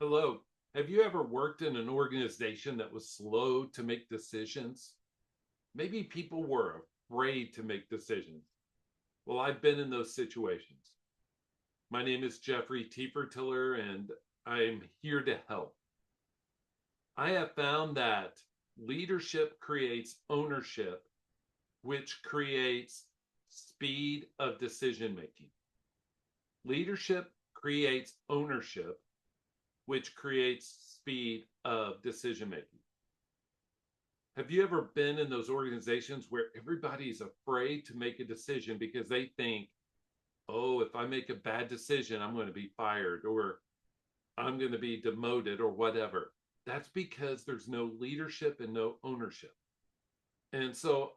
Hello. Have you ever worked in an organization that was slow to make decisions? Maybe people were afraid to make decisions. Well, I've been in those situations. My name is Jeffrey Tiefertiller, and I'm here to help. I have found that leadership creates ownership, which creates speed of decision making. Leadership creates ownership, which creates speed of decision making. Have you ever been in those organizations where everybody's afraid to make a decision because they think, oh, if I make a bad decision, I'm going to be fired or I'm going to be demoted or whatever? That's because there's no leadership and no ownership. And so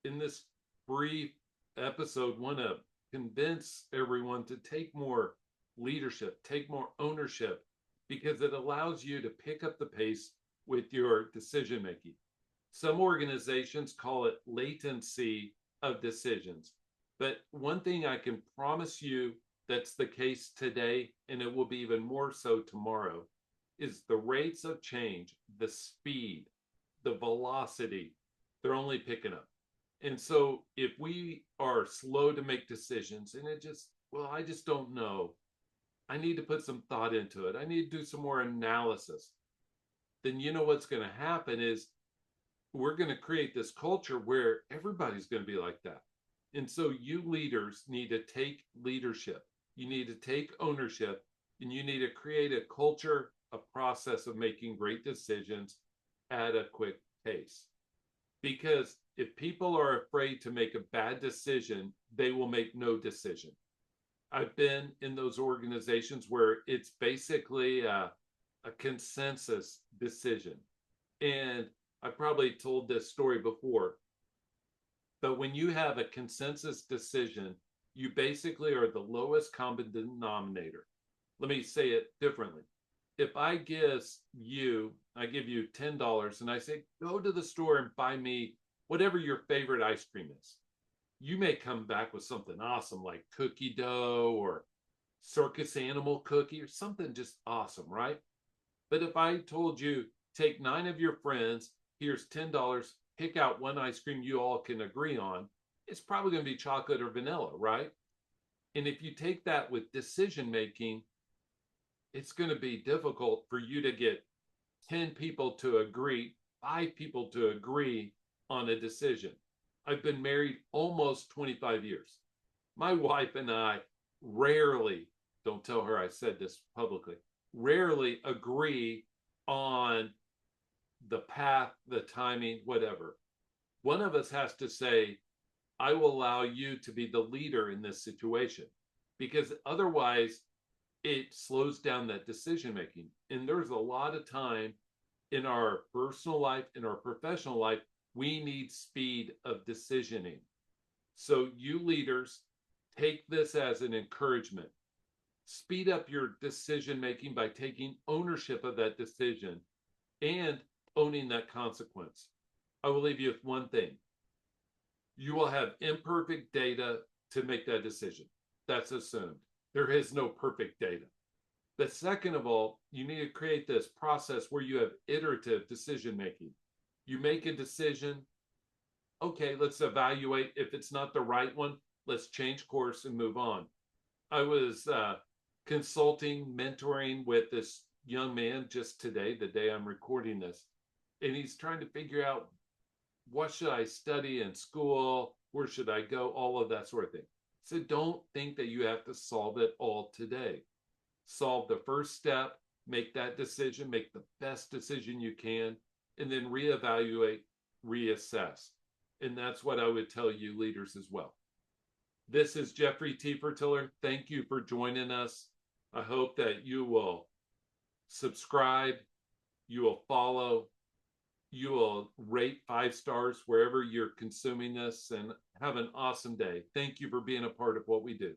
in this brief episode, want to convince everyone to take more leadership, take more ownership, because it allows you to pick up the pace with your decision making. Some organizations call it latency of decisions. But one thing I can promise you that's the case today, and it will be even more so tomorrow, is the rates of change, the speed, the velocity, they're only picking up. And so if we are slow to make decisions and I just don't know, I need to put some thought into it, I need to do some more analysis, then you know what's going to happen is we're going to create this culture where everybody's going to be like that. And so you leaders need to take leadership. You need to take ownership, and you need to create a culture, a process of making great decisions at a quick pace. Because if people are afraid to make a bad decision, they will make no decision. I've been in those organizations where it's basically a consensus decision. And I probably told this story before, but when you have a consensus decision, you basically are the lowest common denominator. Let me say it differently. If I give you $10 and I say, go to the store and buy me whatever your favorite ice cream is, you may come back with something awesome like cookie dough or circus animal cookie or something just awesome, right? But if I told you, take 9 of your friends, here's $10, pick out one ice cream you all can agree on, it's probably going to be chocolate or vanilla, right? And if you take that with decision making, it's going to be difficult for you to get 10 people to agree, 5 people to agree on a decision. I've been married almost 25 years. My wife and I rarely, don't tell her I said this publicly, rarely agree on the path, the timing, whatever. One of us has to say, I will allow you to be the leader in this situation, because otherwise it slows down that decision making. And there's a lot of time in our personal life, in our professional life, we need speed of decisioning. So you leaders, take this as an encouragement. Speed up your decision making by taking ownership of that decision and owning that consequence. I will leave you with one thing. You will have imperfect data to make that decision. That's assumed. There is no perfect data. But second of all, you need to create this process where you have iterative decision making. You make a decision. Okay, let's evaluate. If it's not the right one, let's change course and move on. I was consulting, mentoring with this young man just today, the day I'm recording this, and he's trying to figure out, what should I study in school? Where should I go? All of that sort of thing. So don't think that you have to solve it all today. Solve the first step, make that decision, make the best decision you can, and then reevaluate, reassess. And that's what I would tell you leaders as well. This is Jeffrey Tiefertiller. Thank you for joining us. I hope that you will subscribe, you will follow, you will rate 5 stars wherever you're consuming this, and have an awesome day. Thank you for being a part of what we do.